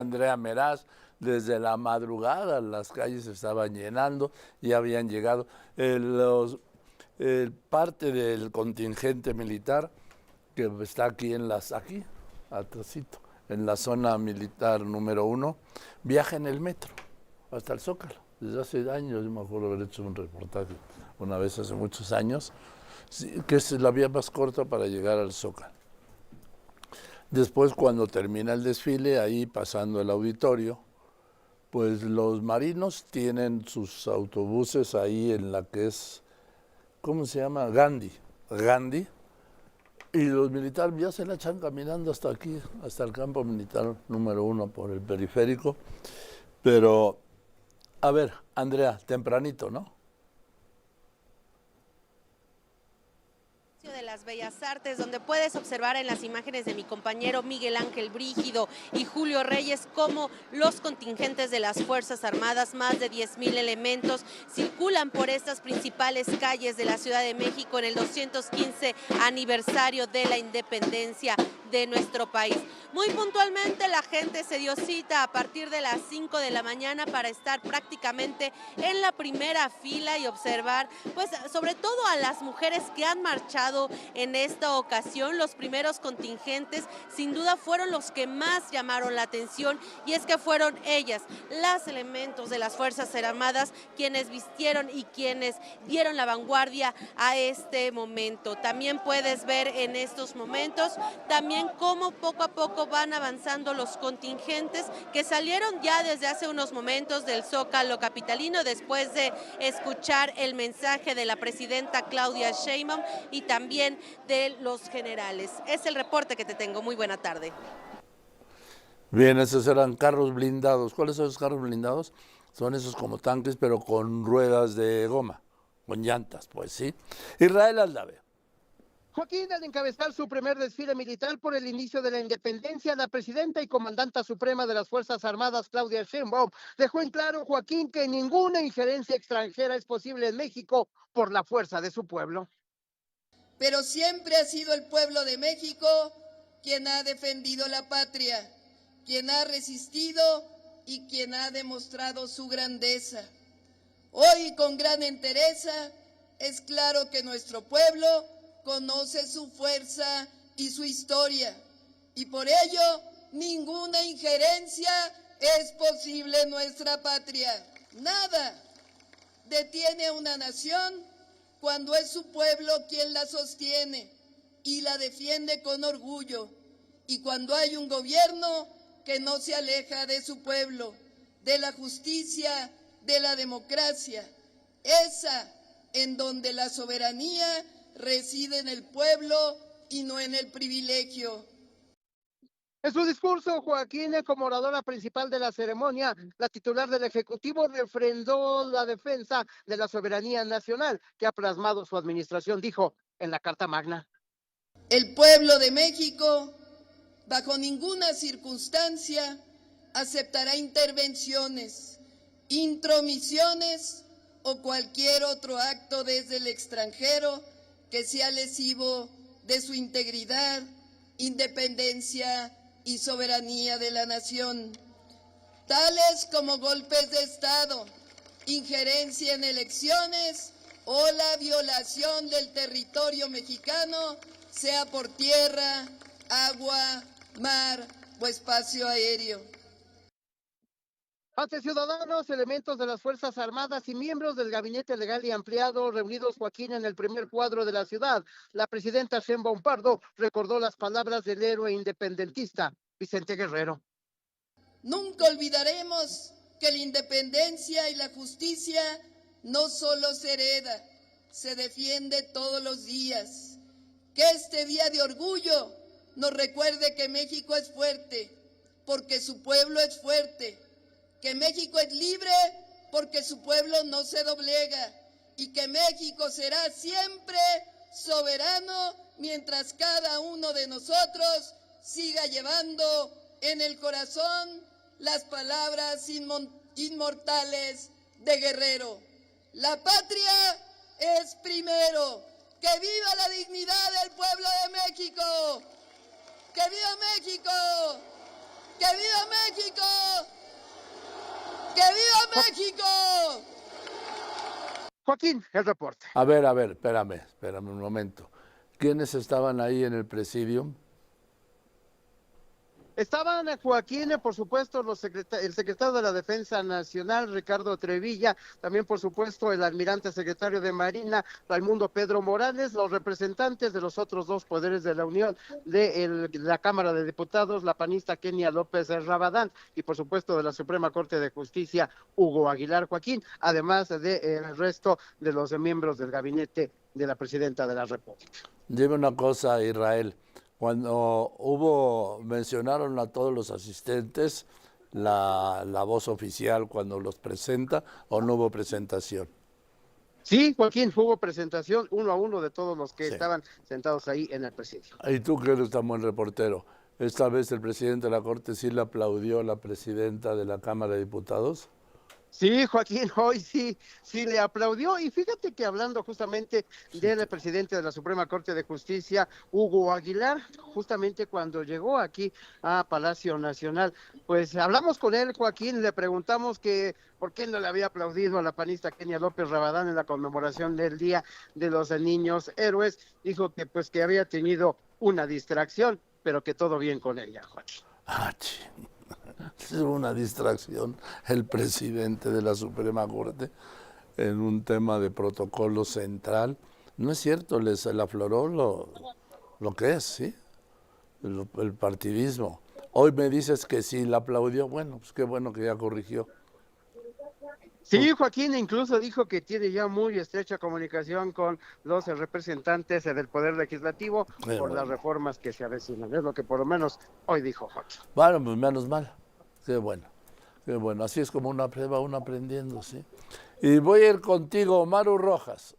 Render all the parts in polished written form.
Andrea Meraz, desde la madrugada las calles se estaban llenando y habían llegado parte del contingente militar que está aquí atrásito, en la zona militar número 1, viaja en el metro hasta el Zócalo. Desde hace años, yo me acuerdo haber hecho un reportaje una vez hace muchos años, que es la vía más corta para llegar al Zócalo. Después, cuando termina el desfile, ahí pasando el auditorio, pues los marinos tienen sus autobuses ahí en la que es, ¿cómo se llama? Gandhi, y los militares ya se la echan caminando hasta aquí, hasta el campo militar número 1 por el periférico. Pero, a ver, Andrea, tempranito, ¿no? De las Bellas Artes, donde puedes observar en las imágenes de mi compañero Miguel Ángel Brígido y Julio Reyes cómo los contingentes de las Fuerzas Armadas, más de 10,000 elementos, circulan por estas principales calles de la Ciudad de México en el 215 aniversario de la independencia de nuestro país. Muy puntualmente la gente se dio cita a partir de las 5 de la mañana para estar prácticamente en la primera fila y observar, pues sobre todo a las mujeres que han marchado en esta ocasión. Los primeros contingentes sin duda fueron los que más llamaron la atención, y es que fueron ellas, las elementos de las Fuerzas Armadas, quienes vistieron y quienes dieron la vanguardia a este momento. También puedes ver en estos momentos también cómo poco a poco van avanzando los contingentes que salieron ya desde hace unos momentos del Zócalo capitalino después de escuchar el mensaje de la presidenta Claudia Sheinbaum y también de los generales. Es el reporte que te tengo. Muy buena tarde. Bien, esos eran carros blindados. ¿Cuáles son esos carros blindados? Son esos como tanques, pero con ruedas de goma, con llantas, pues sí. Israel Aldave. Joaquín, al encabezar su primer desfile militar por el inicio de la independencia, la presidenta y comandanta suprema de las Fuerzas Armadas, Claudia Sheinbaum, dejó en claro, Joaquín, que ninguna injerencia extranjera es posible en México por la fuerza de su pueblo. Pero siempre ha sido el pueblo de México quien ha defendido la patria, quien ha resistido y quien ha demostrado su grandeza. Hoy, con gran entereza, es claro que nuestro pueblo conoce su fuerza y su historia, y por ello ninguna injerencia es posible en nuestra patria. Nada detiene a una nación cuando es su pueblo quien la sostiene y la defiende con orgullo, y cuando hay un gobierno que no se aleja de su pueblo, de la justicia, de la democracia, esa en donde la soberanía reside en el pueblo y no en el privilegio. En su discurso, Joaquín, como oradora principal de la ceremonia, la titular del Ejecutivo refrendó la defensa de la soberanía nacional que ha plasmado su administración, dijo en la Carta Magna. El pueblo de México, bajo ninguna circunstancia, aceptará intervenciones, intromisiones o cualquier otro acto desde el extranjero que sea lesivo de su integridad, independencia y soberanía de la nación, tales como golpes de Estado, injerencia en elecciones o la violación del territorio mexicano, sea por tierra, agua, mar o espacio aéreo. Ante ciudadanos, elementos de las Fuerzas Armadas y miembros del Gabinete Legal y Ampliado reunidos, Joaquín, en el primer cuadro de la ciudad, la presidenta Sheinbaum Pardo recordó las palabras del héroe independentista Vicente Guerrero. Nunca olvidaremos que la independencia y la justicia no solo se hereda, se defiende todos los días. Que este día de orgullo nos recuerde que México es fuerte, porque su pueblo es fuerte, que México es libre porque su pueblo no se doblega, y que México será siempre soberano mientras cada uno de nosotros siga llevando en el corazón las palabras inmortales de Guerrero. La patria es primero. ¡Que viva la dignidad del pueblo de México! ¡Que viva México! ¡Que viva México! Joaquín, el reporte. A ver, espérame un momento. ¿Quiénes estaban ahí en el presidium? Estaban Joaquín, por supuesto, el secretario de la Defensa Nacional, Ricardo Trevilla, también, por supuesto, el almirante secretario de Marina, Raimundo Pedro Morales, los representantes de los otros dos poderes de la Unión, de la Cámara de Diputados, la panista Kenia López Rabadán, y, por supuesto, de la Suprema Corte de Justicia, Hugo Aguilar Joaquín, además del resto de los miembros del gabinete de la Presidenta de la República. Dime una cosa, Israel. Cuando mencionaron a todos los asistentes, la voz oficial cuando los presenta, ¿o no hubo presentación? Sí, Joaquín, hubo presentación 1 a 1 de todos los que Sí. estaban sentados ahí en el presidio. Y tú que eres tan buen reportero, ¿esta vez el presidente de la Corte sí le aplaudió a la presidenta de la Cámara de Diputados? Sí, Joaquín, hoy sí le aplaudió. Y fíjate que hablando justamente del presidente de la Suprema Corte de Justicia, Hugo Aguilar, justamente cuando llegó aquí a Palacio Nacional, pues hablamos con él, Joaquín, le preguntamos que por qué no le había aplaudido a la panista Kenia López Rabadán en la conmemoración del Día de los Niños Héroes. Dijo que pues que había tenido una distracción, pero que todo bien con ella, Joaquín. Ah, es una distracción el presidente de la Suprema Corte en un tema de protocolo central. No es cierto, les afloró lo que es, ¿sí? El partidismo. Hoy me dices que sí la aplaudió, bueno, pues qué bueno que ya corrigió. Sí, Joaquín incluso dijo que tiene ya muy estrecha comunicación con los representantes del Poder Legislativo por las reformas que se avecinan. Es lo que por lo menos hoy dijo Joaquín. Bueno, pues menos mal. Qué bueno, qué bueno. Así es como va uno aprendiendo, ¿sí? Y voy a ir contigo, Maru Rojas.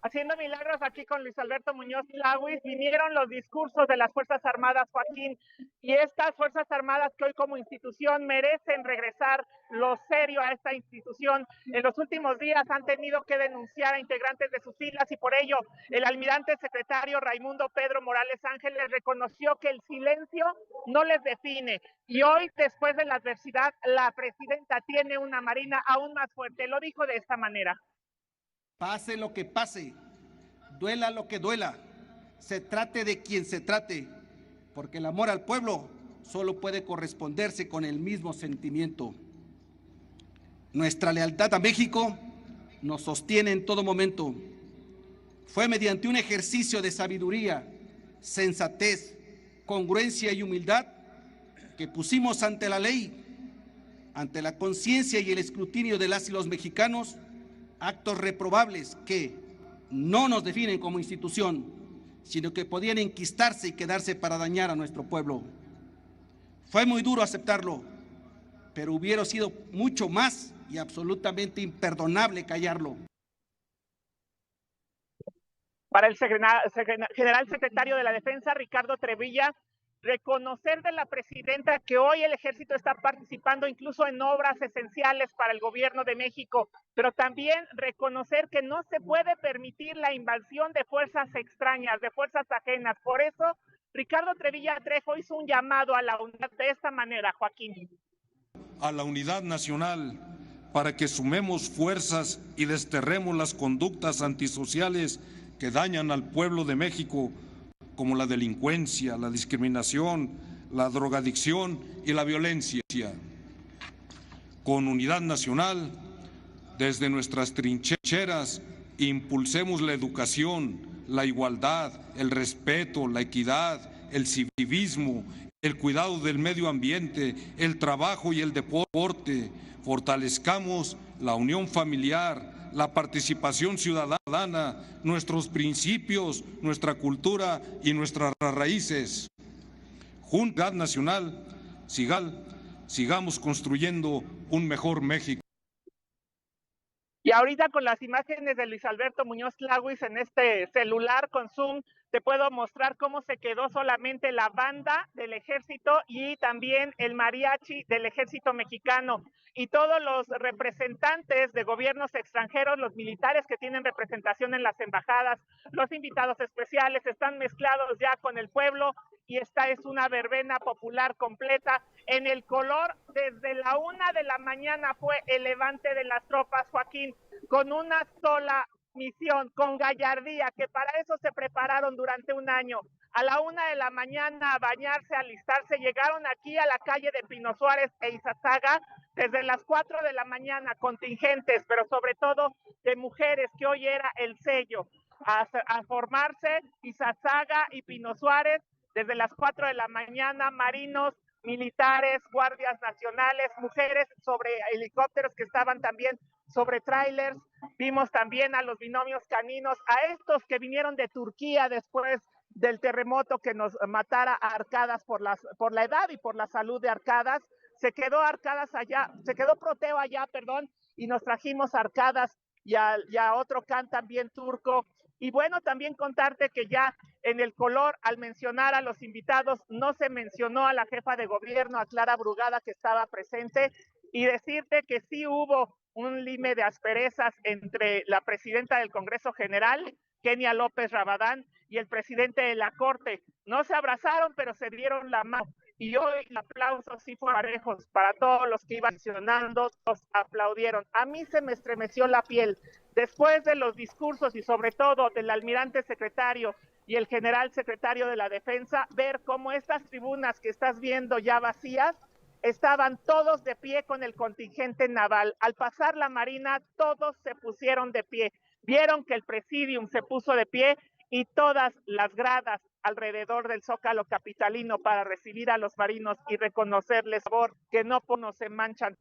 Haciendo milagros aquí con Luis Alberto Muñoz Lawis, vinieron los discursos de las Fuerzas Armadas, Joaquín, y estas Fuerzas Armadas que hoy como institución merecen regresar lo serio a esta institución. En los últimos días han tenido que denunciar a integrantes de sus filas y por ello el almirante secretario Raimundo Pedro Morales Ángeles reconoció que el silencio no les define. Y hoy, después de la adversidad, la presidenta tiene una Marina aún más fuerte. Lo dijo de esta manera. Pase lo que pase, duela lo que duela, se trate de quien se trate, porque el amor al pueblo solo puede corresponderse con el mismo sentimiento. Nuestra lealtad a México nos sostiene en todo momento. Fue mediante un ejercicio de sabiduría, sensatez, congruencia y humildad que pusimos ante la ley, ante la conciencia y el escrutinio de las y los mexicanos, actos reprobables que no nos definen como institución, sino que podían enquistarse y quedarse para dañar a nuestro pueblo. Fue muy duro aceptarlo, pero hubiera sido mucho más y absolutamente imperdonable callarlo. Para el general secretario de la Defensa, Ricardo Trevilla, reconocer de la presidenta que hoy el ejército está participando incluso en obras esenciales para el gobierno de México, pero también reconocer que no se puede permitir la invasión de fuerzas extrañas, de fuerzas ajenas. Por eso, Ricardo Trevilla Trejo hizo un llamado a la unidad de esta manera, Joaquín. A la unidad nacional para que sumemos fuerzas y desterremos las conductas antisociales que dañan al pueblo de México, como la delincuencia, la discriminación, la drogadicción y la violencia. Con unidad nacional, desde nuestras trincheras, impulsemos la educación, la igualdad, el respeto, la equidad, el civismo, el cuidado del medio ambiente, el trabajo y el deporte. Fortalezcamos la unión familiar, la participación ciudadana, nuestros principios, nuestra cultura y nuestras raíces. Junta Nacional, sigamos construyendo un mejor México. Y ahorita con las imágenes de Luis Alberto Muñoz Lawis en este celular con Zoom, te puedo mostrar cómo se quedó solamente la banda del ejército y también el mariachi del ejército mexicano. Y todos los representantes de gobiernos extranjeros, los militares que tienen representación en las embajadas, los invitados especiales, están mezclados ya con el pueblo y esta es una verbena popular completa. En el color, desde la 1 de la mañana fue el levante de las tropas, Joaquín, con una sola misión, con gallardía, que para eso se prepararon durante un año. A la 1 de la mañana a bañarse, a alistarse, llegaron aquí a la calle de Pino Suárez e Izazaga desde las 4 de la mañana, contingentes, pero sobre todo de mujeres, que hoy era el sello, a formarse Izazaga y Pino Suárez desde las 4 de la mañana, marinos, militares, guardias nacionales, mujeres sobre helicópteros que estaban también sobre trailers. Vimos también a los binomios caninos, a estos que vinieron de Turquía después del terremoto que nos matara a Arcadas por la edad y por la salud de Arcadas. Se quedó Arcadas allá, se quedó Proteo allá, perdón, y nos trajimos a Arcadas y a otro can también turco. Y bueno, también contarte que ya en el color, al mencionar a los invitados, no se mencionó a la jefa de gobierno, a Clara Brugada, que estaba presente, y decirte que sí hubo un lime de asperezas entre la presidenta del Congreso General, Kenia López Rabadán, y el presidente de la Corte. No se abrazaron, pero se dieron la mano. Y hoy el aplauso sí fue parejos para todos los que iban mencionando, los aplaudieron. A mí se me estremeció la piel después de los discursos y sobre todo del almirante secretario y el general secretario de la Defensa, ver cómo estas tribunas que estás viendo ya vacías, estaban todos de pie con el contingente naval. Al pasar la Marina, todos se pusieron de pie. Vieron que el presidium se puso de pie y todas las gradas alrededor del Zócalo capitalino para recibir a los marinos y reconocerles favor que no se manchan.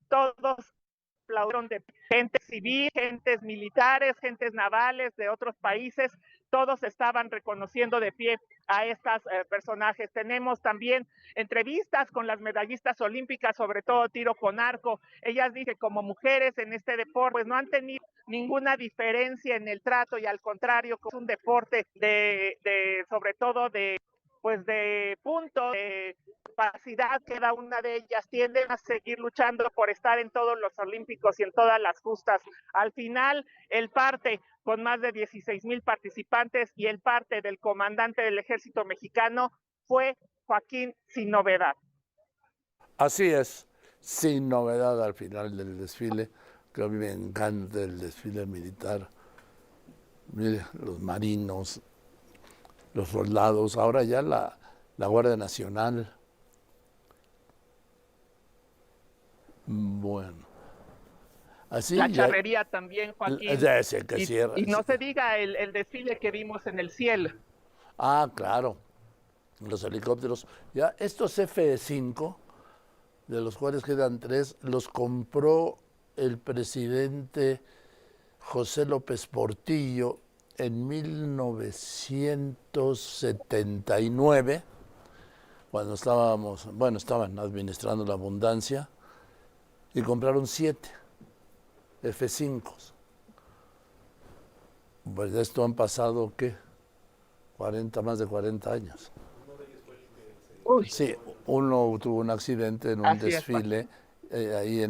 Todos aplaudieron, de gente civil, gentes militares, gentes navales de otros países, todos estaban reconociendo de pie a estos personajes. Tenemos también entrevistas con las medallistas olímpicas, sobre todo tiro con arco. Ellas dicen que como mujeres en este deporte, pues no han tenido ninguna diferencia en el trato y al contrario, es un deporte sobre todo de punto, de capacidad, cada una de ellas tienden a seguir luchando por estar en todos los olímpicos y en todas las justas. Al final, el parte con más de 16,000 participantes y el parte del comandante del ejército mexicano fue Joaquín sin novedad. Así es, sin novedad al final del desfile, que a mí me encanta el desfile militar. Mire, los marinos, los soldados, ahora ya la Guardia Nacional. Bueno. Así la ya, charrería también, Joaquín. ya sé que cierra, y no se diga el desfile que vimos en el cielo. Ah, claro, los helicópteros. Ya estos F-5, de los cuales quedan 3, los compró el presidente José López Portillo en 1979, cuando estaban administrando la abundancia, y compraron 7 F-5. Pues de esto han pasado, ¿qué? Más de 40 años. Uy. Sí, uno tuvo un accidente en un desfile ahí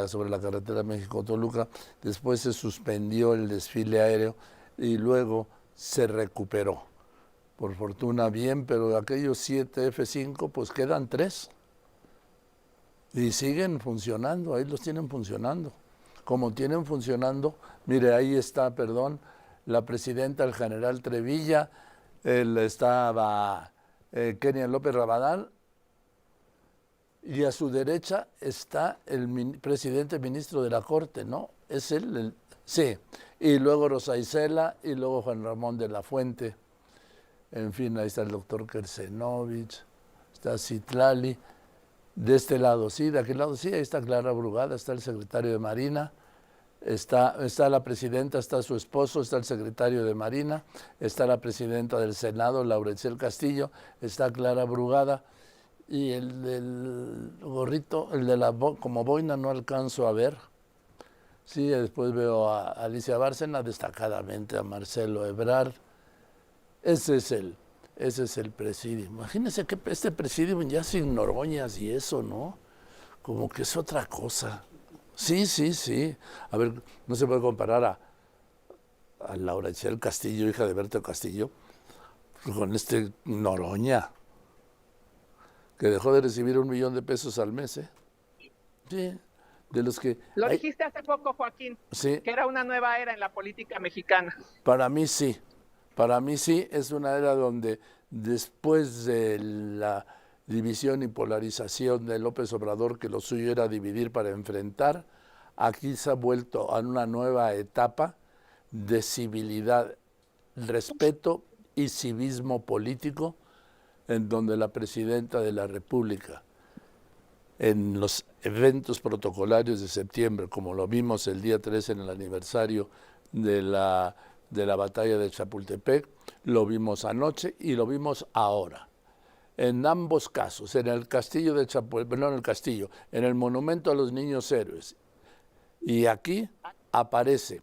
sobre la carretera México-Toluca. Después se suspendió el desfile aéreo y luego se recuperó. Por fortuna bien, pero de aquellos 7 F-5 pues quedan 3. Y siguen funcionando, ahí los tienen funcionando. Como tienen funcionando, mire, ahí está, la presidenta, el general Trevilla, estaba Kenia López Rabadán, y a su derecha está el presidente ministro de la Corte, ¿no? Es él, sí. Y luego Rosa Isela, y luego Juan Ramón de la Fuente. En fin, ahí está el doctor Kersenovich, está Citlali. De este lado sí, de aquel lado sí, ahí está Clara Brugada, está el secretario de Marina, está la presidenta, está su esposo, está el secretario de Marina, está la presidenta del Senado, Laura Itzel Castillo, está Clara Brugada, y el del gorrito, el de como boina no alcanzo a ver, Sí, después veo a Alicia Bárcena, destacadamente a Marcelo Ebrard. Ese es el presidium. Imagínense que este presidium ya sin Noroñas y eso, ¿no? Como que es otra cosa. Sí, sí, sí. A ver, no se puede comparar a Laura Itziar Castillo, hija de Berto Castillo, con este Noroña, que dejó de recibir $1 millón de pesos al mes, ¿eh? Sí, de los que... Lo dijiste hace poco, Joaquín, sí, que era una nueva era en la política mexicana. para mí sí, es una era donde después de la división y polarización de López Obrador, que lo suyo era dividir para enfrentar, aquí se ha vuelto a una nueva etapa de civilidad, respeto y civismo político, en donde la presidenta de la República, en los eventos protocolarios de septiembre, como lo vimos el día 13 en el aniversario de la batalla de Chapultepec, lo vimos anoche y lo vimos ahora. En ambos casos, en el castillo de Chapultepec, no en el castillo, en el monumento a los niños héroes. Y aquí aparece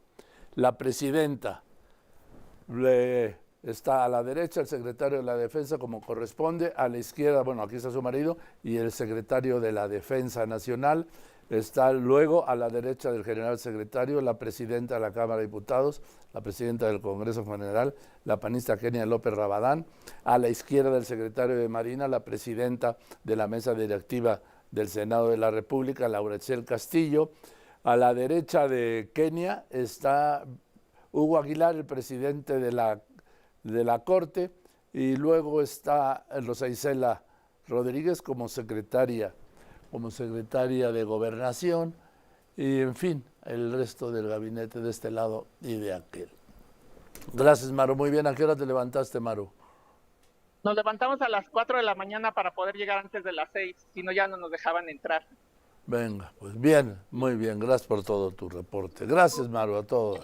la presidenta, está a la derecha el secretario de la Defensa como corresponde, a la izquierda, bueno, aquí está su marido, y el secretario de la Defensa Nacional. Está luego a la derecha del general secretario, la presidenta de la Cámara de Diputados, la presidenta del Congreso General, la panista Kenia López Rabadán. A la izquierda del secretario de Marina, la presidenta de la mesa directiva del Senado de la República, Laura Itziar Castillo. A la derecha de Kenia está Hugo Aguilar, el presidente de la Corte, y luego está Rosa Isela Rodríguez como secretaria de Gobernación, y en fin, el resto del gabinete de este lado y de aquel. Gracias, Maru. Muy bien. ¿A qué hora te levantaste, Maru? Nos levantamos a las 4 de la mañana para poder llegar antes de las 6, si no ya no nos dejaban entrar. Venga, pues bien, muy bien. Gracias por todo tu reporte. Gracias, Maru, a todos.